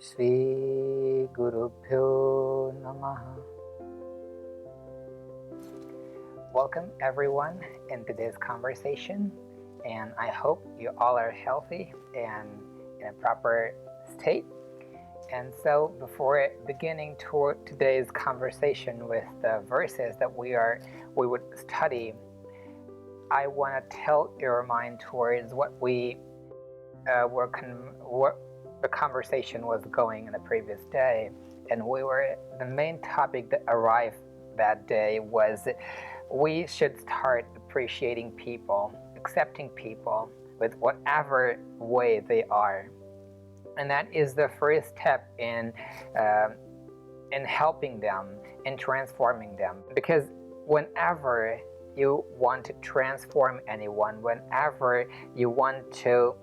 Shri Gurubhyo Namaha. Welcome everyone in today's conversation, and I hope you all are healthy and in a proper state. And so before beginning today's conversation with the verses that we would study, I want to tilt your mind towards what what the conversation was going in the previous day. And the main topic that arrived that day was we should start appreciating people, accepting people with whatever way they are. And that is the first step in helping them, in transforming them. Because whenever you want to transform anyone, whenever you want to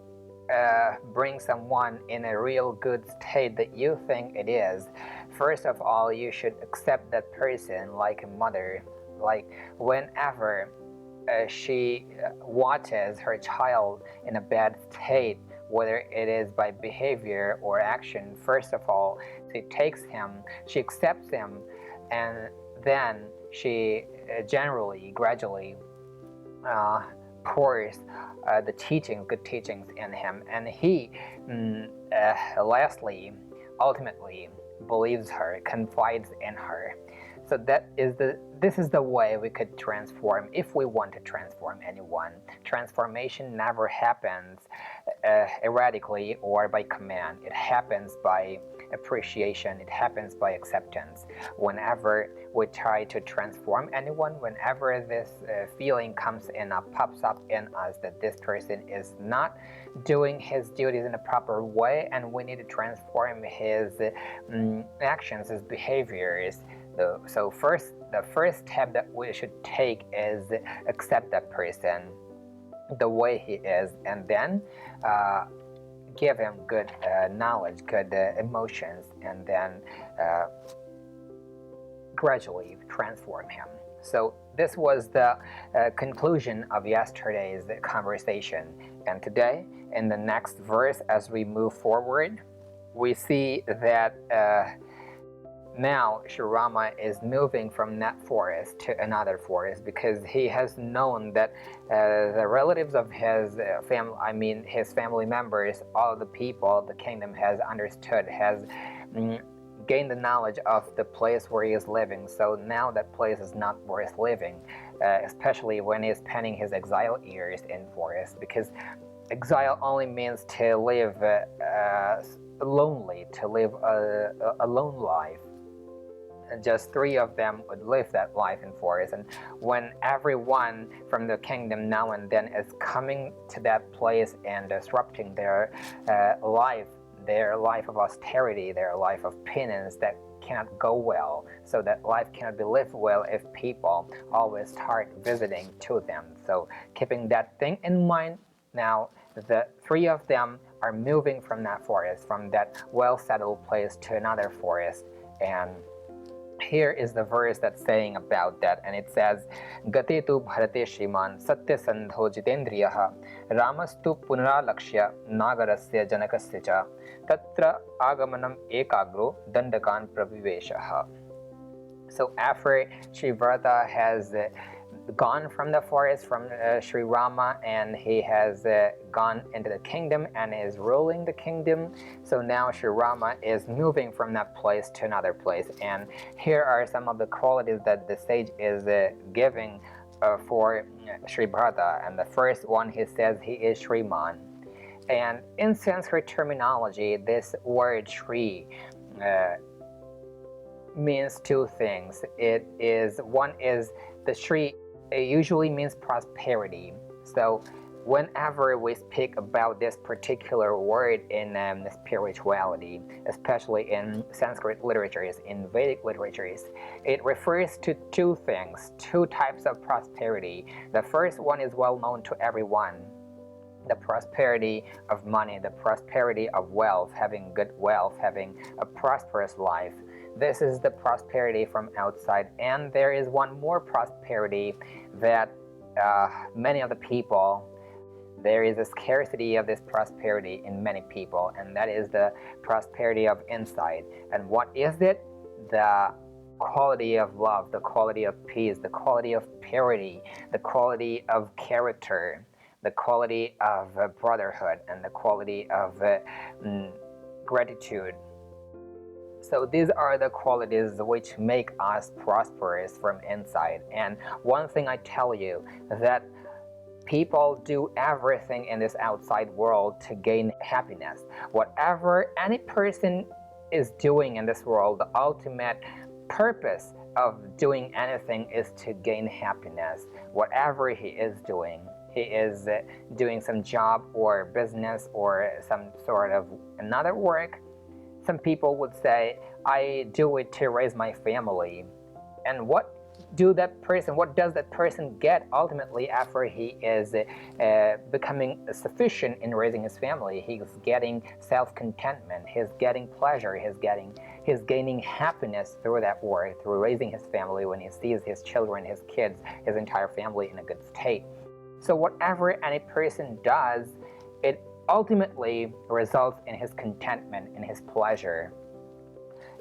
bring someone in a real good state that you think it is, first of all, you should accept that person like a mother. Like whenever she watches her child in a bad state, whether it is by behavior or action, first of all, she takes him, she accepts him, and then she gradually pours the good teachings in him, and he ultimately believes her, confides in her. So this is the way we could transform if we want to transform anyone. Transformation never happens erratically or by command. It happens by appreciation. It happens by acceptance. Whenever we try to transform anyone, whenever this feeling pops up in us that this person is not doing his duties in a proper way and we need to transform his actions, his behaviors. So the first step that we should take is accept that person the way he is, and then give him good knowledge, good emotions, and then gradually transform him. So this was the conclusion of yesterday's conversation. And today, in the next verse, as we move forward, we see that now Sri Rama is moving from that forest to another forest because he has known that the relatives of his his family members, all the people, the kingdom has understood, has gained the knowledge of the place where he is living. So now that place is not worth living, especially when he is spending his exile years in forest, because exile only means to live lonely, to live a lone life. And just 3 of them would live that life in forest. And when everyone from the kingdom now and then is coming to that place and disrupting their life of austerity, their life of penance, that cannot go well. So that life cannot be lived well if people always start visiting to them. So keeping that thing in mind, now the 3 of them are moving from that forest, from that well-settled place to another forest. And here is the verse that's saying about that, and it says, Gate tu bharate shriman satya sandho jitendriyaha ramastu punaralakshya nagarasya janakasya cha tatra agamanam ekagro dandakan praviveshaha. So after Sri Bharata has gone from the forest from Sri Rama, and he has gone into the kingdom and is ruling the kingdom. So now Sri Rama is moving from that place to another place, and here are some of the qualities that the sage is giving for Sri Bharata. And the first one, he says he is Shriman. And in Sanskrit terminology, this word Shri means 2 things. One is the Shri. It usually means prosperity. So whenever we speak about this particular word in spirituality, especially in Sanskrit literatures, in Vedic literatures, it refers to 2 things, 2 types of prosperity. The first one is well known to everyone. The prosperity of money, the prosperity of wealth, having good wealth, having a prosperous life. This is the prosperity from outside. And there is one more prosperity that many of the people There is a scarcity of this prosperity in many people, and that is the prosperity of insight. And what is it? The quality of love, the quality of peace, the quality of purity, the quality of character, the quality of brotherhood, and the quality of gratitude. So these are the qualities which make us prosperous from inside. And one thing I tell you, that people do everything in this outside world to gain happiness. Whatever any person is doing in this world, the ultimate purpose of doing anything is to gain happiness. Whatever he is doing some job or business or some sort of another work. Some people would say, I do it to raise my family. And what does that person get ultimately after he is becoming sufficient in raising his family? He's getting self-contentment, he's getting pleasure, he's gaining happiness through that work, through raising his family, when he sees his children, his kids, his entire family in a good state. So whatever any person does, it ultimately results in his contentment, in his pleasure.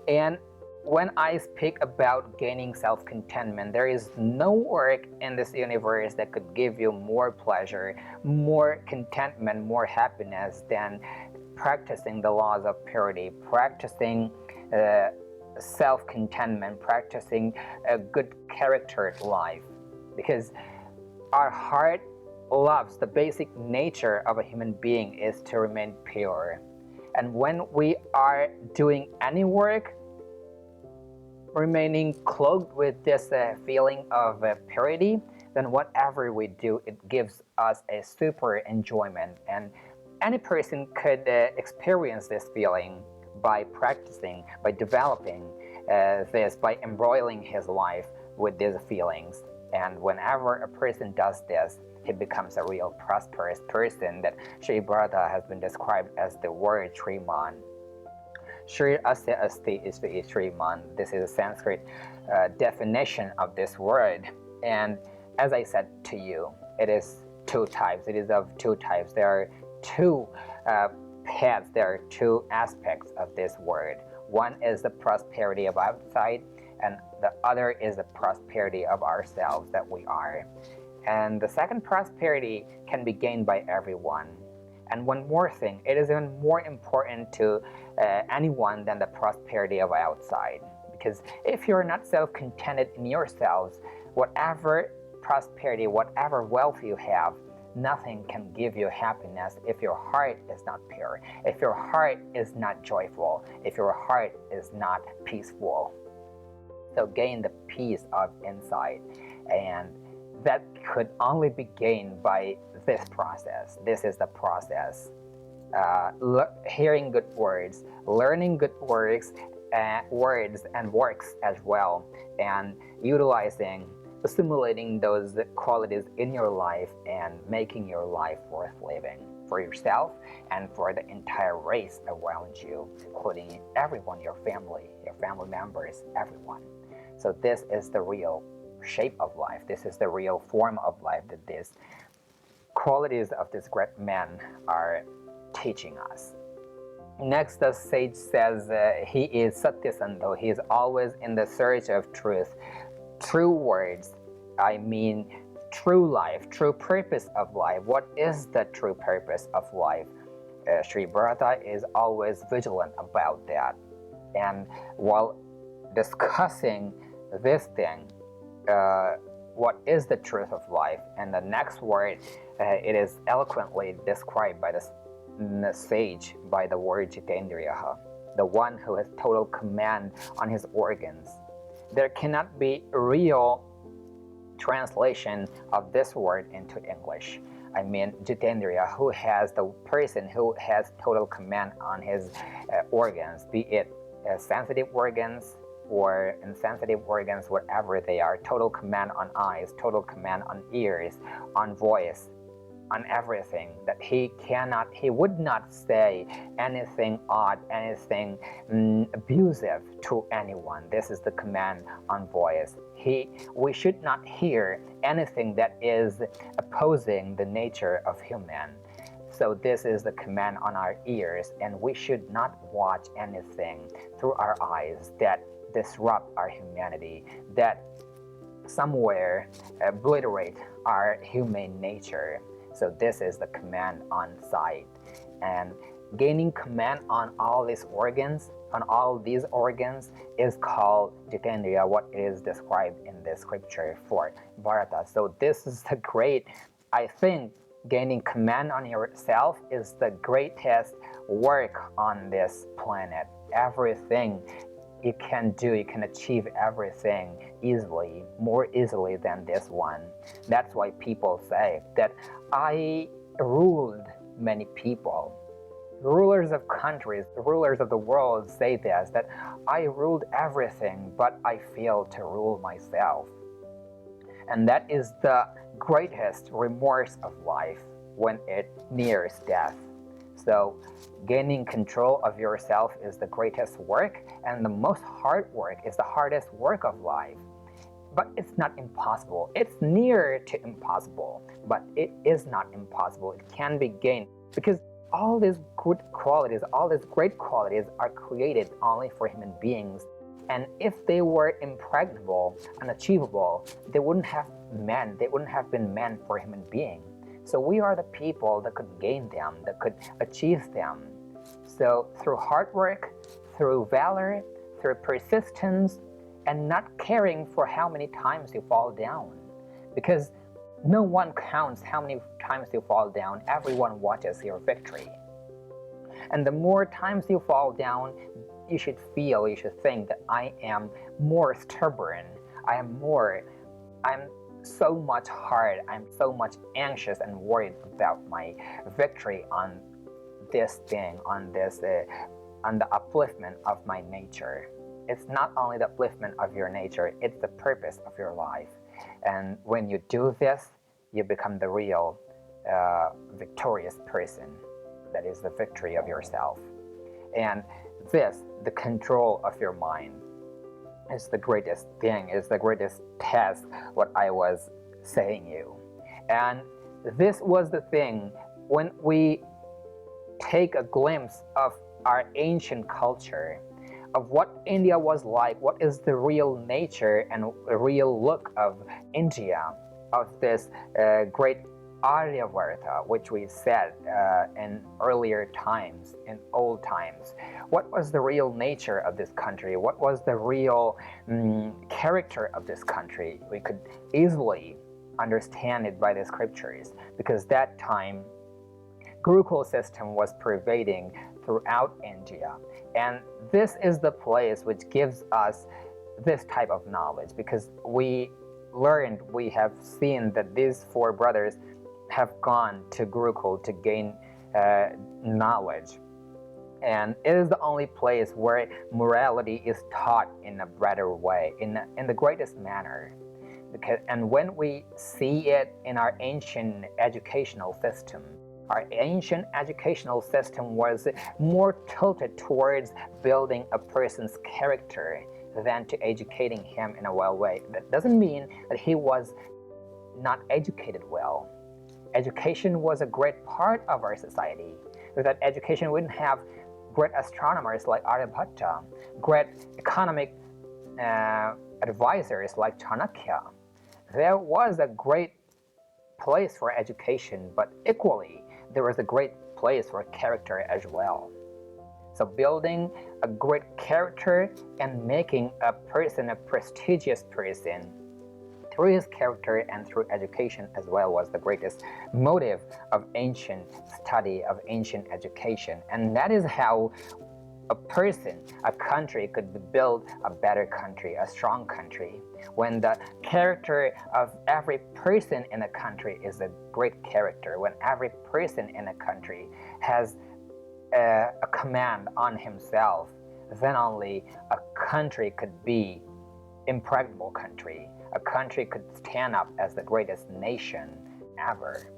And when I speak about gaining self-contentment, there is no work in this universe that could give you more pleasure, more contentment, more happiness than practicing the laws of purity, practicing self-contentment, practicing a good character life. Because our heart loves, the basic nature of a human being is to remain pure. And when we are doing any work, remaining cloaked with this feeling of purity, then whatever we do, it gives us a super enjoyment. And any person could experience this feeling by practicing, by developing this, by embroiling his life with these feelings. And whenever a person does this, he becomes a real prosperous person that Sri Bharata has been described as the word Shriman. Shri Asya Asti Ishri Shriman. This is a Sanskrit definition of this word. And as I said to you, it is two types. It is of two types. There are two paths, there are two aspects of this word. One is the prosperity of outside, and the other is the prosperity of ourselves that we are. And the second prosperity can be gained by everyone. And one more thing, it is even more important to anyone than the prosperity of outside. Because if you're not self-contented in yourselves, whatever prosperity, whatever wealth you have, nothing can give you happiness if your heart is not pure, if your heart is not joyful, if your heart is not peaceful. So gain the peace of inside, and that could only be gained by this process. This is the process. Hearing good words, learning good words and works as well, and assimilating those qualities in your life and making your life worth living for yourself and for the entire race around you, including everyone, your family members, everyone. So this is the real shape of life. This is the real form of life that these qualities of these great men are teaching us. Next, the sage says he is Satyasandho. He is always in the search of truth. True words, I mean true life, true purpose of life. What is the true purpose of life? Sri Bharata is always vigilant about that. And while discussing this thing, what is the truth of life? And the next word, it is eloquently described by the sage by the word Jitendriya, the one who has total command on his organs. There cannot be a real translation of this word into English. I mean, Jitendriya, who has the person who has total command on his organs, be it sensitive organs or insensitive organs, whatever they are, total command on eyes, total command on ears, on voice, on everything, that he would not say anything odd, anything abusive to anyone. This is the command on voice. We should not hear anything that is opposing the nature of human. So this is the command on our ears, and we should not watch anything through our eyes that disrupt our humanity, that somewhere obliterate our humane nature. So this is the command on sight. And gaining command on all these organs, is called Jitendriya, what is described in the scripture for Bharata. So this is the great, I think, gaining command on yourself is the greatest work on this planet. Everything you can do, you can achieve everything easily, more easily than this one. That's why people say that I ruled many people. Rulers of countries, rulers of the world say this, that I ruled everything, but I failed to rule myself. And that is the greatest remorse of life when it nears death. So gaining control of yourself is the greatest work, and the most hard work is the hardest work of life. But it's not impossible. It's near to impossible, but it is not impossible. It can be gained, because all these good qualities, all these great qualities are created only for human beings. And if they were impregnable, unachievable, they wouldn't have been meant for human beings. So we are the people that could gain them, that could achieve them. So through hard work, through valor, through persistence, and not caring for how many times you fall down. Because no one counts how many times you fall down. Everyone watches your victory. And the more times you fall down, you should think that I am more stubborn. I'm so much hard. I'm so much anxious and worried about my victory on this thing, on the upliftment of my nature. It's not only the upliftment of your nature, it's the purpose of your life. And when you do this, you become the real victorious person. That is the victory of yourself. And this, the control of your mind, is the greatest thing, is the greatest test, what I was saying you. And this was the thing, when we take a glimpse of our ancient culture, of what India was like, what is the real nature and real look of India, of this great Aryavarta, which we said in earlier times, in old times. What was the real nature of this country? What was the real character of this country? We could easily understand it by the scriptures, because that time Gurukul system was pervading throughout India. And this is the place which gives us this type of knowledge, because we have seen that these four brothers have gone to Gurukul to gain knowledge. And it is the only place where morality is taught in a better way, in the greatest manner. And when we see it in our ancient educational system, our ancient educational system was more tilted towards building a person's character than to educating him in a well way. That doesn't mean that he was not educated well. Education was a great part of our society. Without education, we wouldn't have great astronomers like Aryabhatta, great economic advisors like Chanakya. There was a great place for education, but equally, there was a great place for character as well. So building a great character and making a person a prestigious person through his character and through education as well was the greatest motive of ancient study, of ancient education. And that is how a person, a country could build a better country, a strong country. When the character of every person in a country is a great character, when every person in a country has a command on himself, then only a country could be impregnable country. A country could stand up as the greatest nation ever.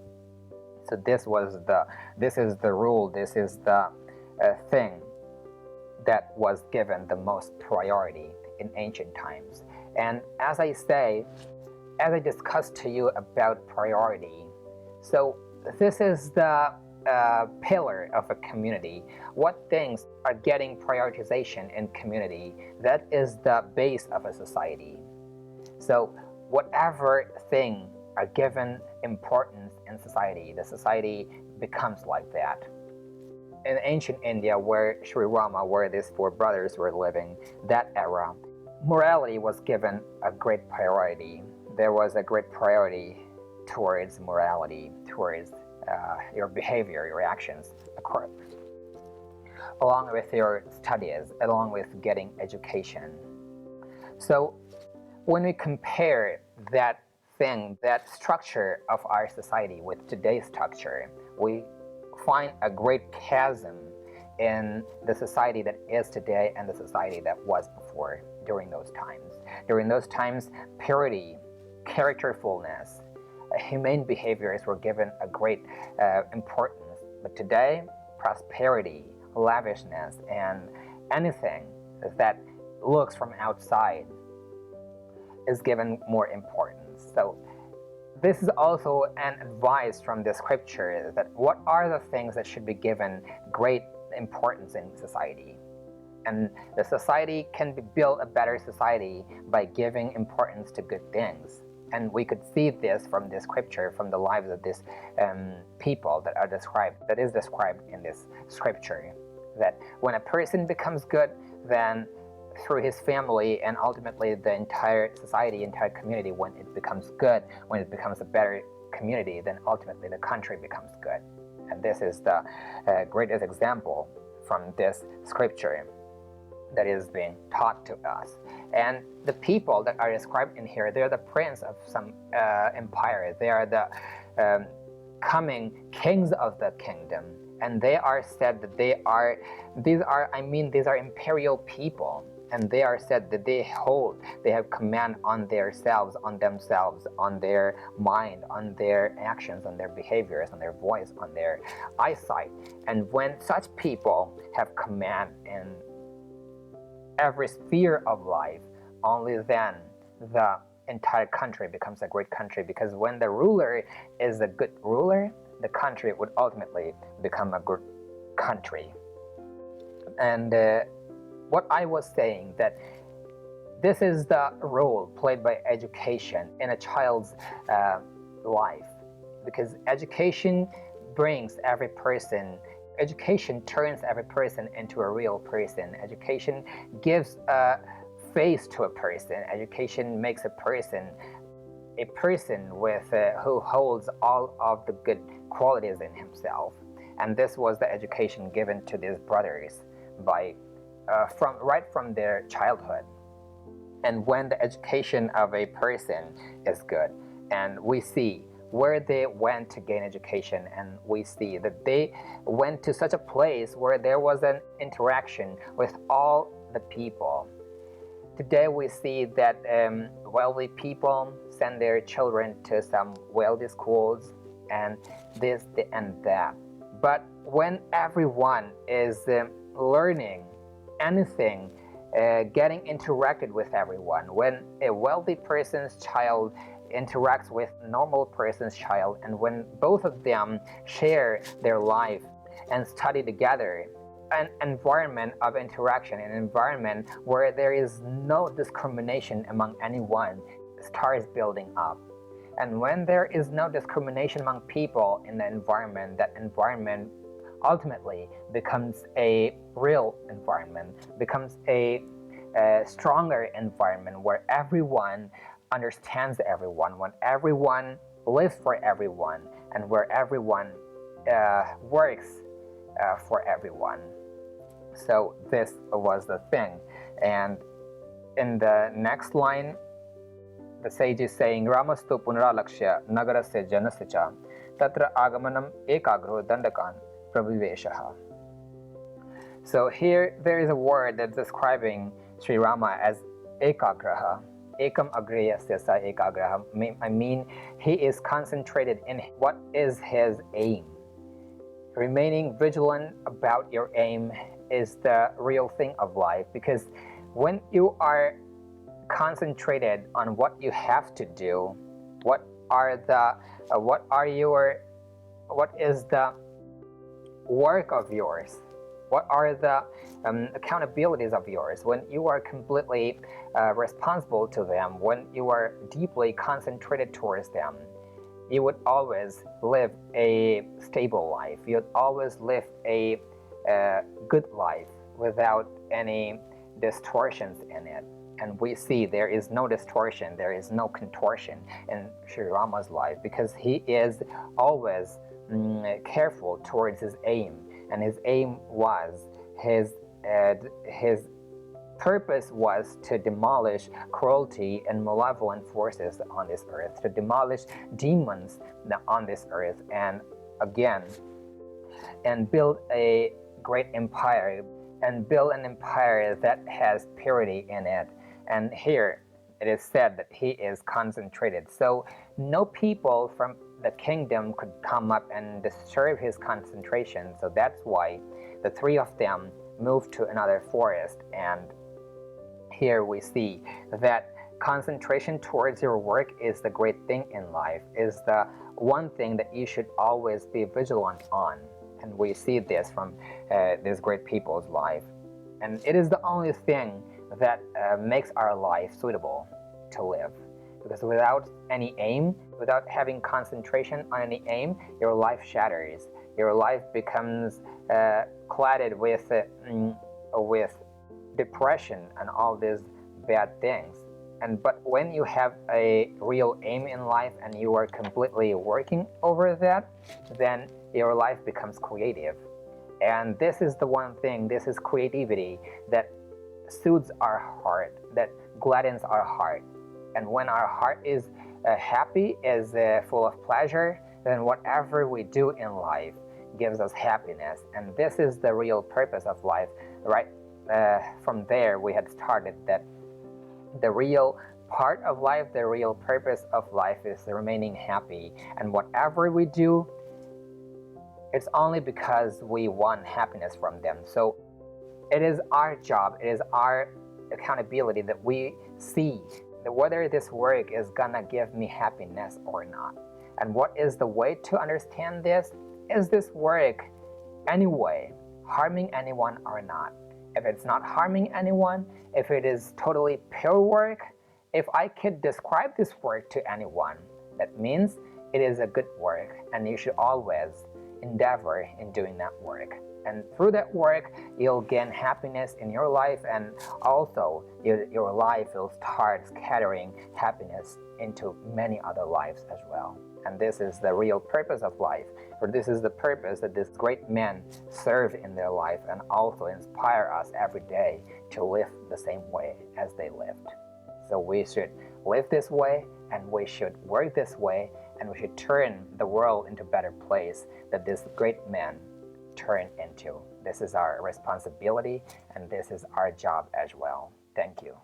So this is the rule, this is the thing that was given the most priority in ancient times. And as I discussed to you about priority, so this is the pillar of a community. What things are getting prioritization in community, that is the base of a society. So whatever thing are given importance in society, the society becomes like that. In ancient India, where Sri Rama, where these four brothers were living, that era, morality was given a great priority. There was a great priority towards morality, towards your behavior, your actions, along with your studies, along with getting education. So when we compare that thing, that structure of our society with today's structure, we find a great chasm in the society that is today and the society that was before during those times. During those times, purity, characterfulness, humane behaviors were given a great importance. But today, prosperity, lavishness, and anything that looks from outside is given more importance. So this is also an advice from the scripture that what are the things that should be given great importance in society. And the society can build a better society by giving importance to good things. And we could see this from the scripture, from the lives of these people that is described in this scripture. That when a person becomes good, then through his family and ultimately the entire society, entire community, when it becomes good, when it becomes a better community, then ultimately the country becomes good. And this is the greatest example from this scripture that is being taught to us. And the people that are described in here, they're the prince of some empire. They are the coming kings of the kingdom. And they are said that these are imperial people. And they are said that they have command on themselves, on their mind, on their actions, on their behaviors, on their voice, on their eyesight. And when such people have command in every sphere of life, only then the entire country becomes a great country. Because when the ruler is a good ruler, the country would ultimately become a good country. And what I was saying, that this is the role played by education in a child's life, because education turns every person into a real person. Education gives a face to a person. Education makes a person with who holds all of the good qualities in himself. And this was the education given to these brothers by from their childhood. And when the education of a person is good, and we see where they went to gain education, and we see that they went to such a place where there was an interaction with all the people. Today we see that wealthy people send their children to some wealthy schools and this and that. But when everyone is learning anything, getting interacted with everyone, when a wealthy person's child interacts with a normal person's child, and when both of them share their life and study together, an environment of interaction, an environment where there is no discrimination among anyone, starts building up. And when there is no discrimination among people in the environment, that environment ultimately becomes a real environment, becomes a stronger environment where everyone understands everyone, when everyone lives for everyone, and where everyone works for everyone. So this was the thing. And in the next line, the sage is saying, Ramastu punaralakshya nagarasya janasya cha tatra agamanam ekagro dandakan praviveshaha. So here there is a word that's describing Sri Rama as ekagraha. Ekam agreyasya sa ekagraha. I mean, he is concentrated in what is his aim. remaining vigilant about your aim is the real thing of life, because when you are concentrated on what you have to do, what is the work of yours, what are the accountabilities of yours, when you are completely responsible to them, when you are deeply concentrated towards them, you would always live a stable life. You would always live a good life without any distortions in it. And we see there is no distortion, there is no contortion in Sri Rama's life, because he is always careful towards his aim. And his aim was, his purpose was to demolish cruelty and malevolent forces on this earth, to demolish demons on this earth, and again, and build a great empire, and build an empire that has purity in it. And here it is said that he is concentrated. So no people from the kingdom could come up and disturb his concentration. So that's why the three of them moved to another forest. And here we see that concentration towards your work is the great thing in life, is the one thing that you should always be vigilant on. And we see this from these great people's life. And it is the only thing that makes our life suitable to live. Because without any aim, without having concentration on any aim, your life shatters. Your life becomes clouded with depression and all these bad things. But when you have a real aim in life and you are completely working over that, then your life becomes creative. And this is the one thing, this is creativity that soothes our heart, that gladdens our heart. And when our heart is happy, is full of pleasure, then whatever we do in life gives us happiness. And this is the real purpose of life, right? From there we had started that the real part of life, the real purpose of life is remaining happy. And whatever we do, it's only because we want happiness from them. So it is our job, it is our accountability that we see that whether this work is gonna give me happiness or not. And what is the way to understand this? Is this work anyway harming anyone or not? If it's not harming anyone, if it is totally pure work, if I could describe this work to anyone, that means it is a good work, and you should always endeavor in doing that work. And through that work, you'll gain happiness in your life, and also your life will start scattering happiness into many other lives as well. And this is the real purpose of life, or this is the purpose that these great men serve in their life, and also inspire us every day to live the same way as they lived. So we should live this way, and we should work this way, and we should turn the world into a better place that these great men turn into. This is our responsibility, and this is our job as well. Thank you.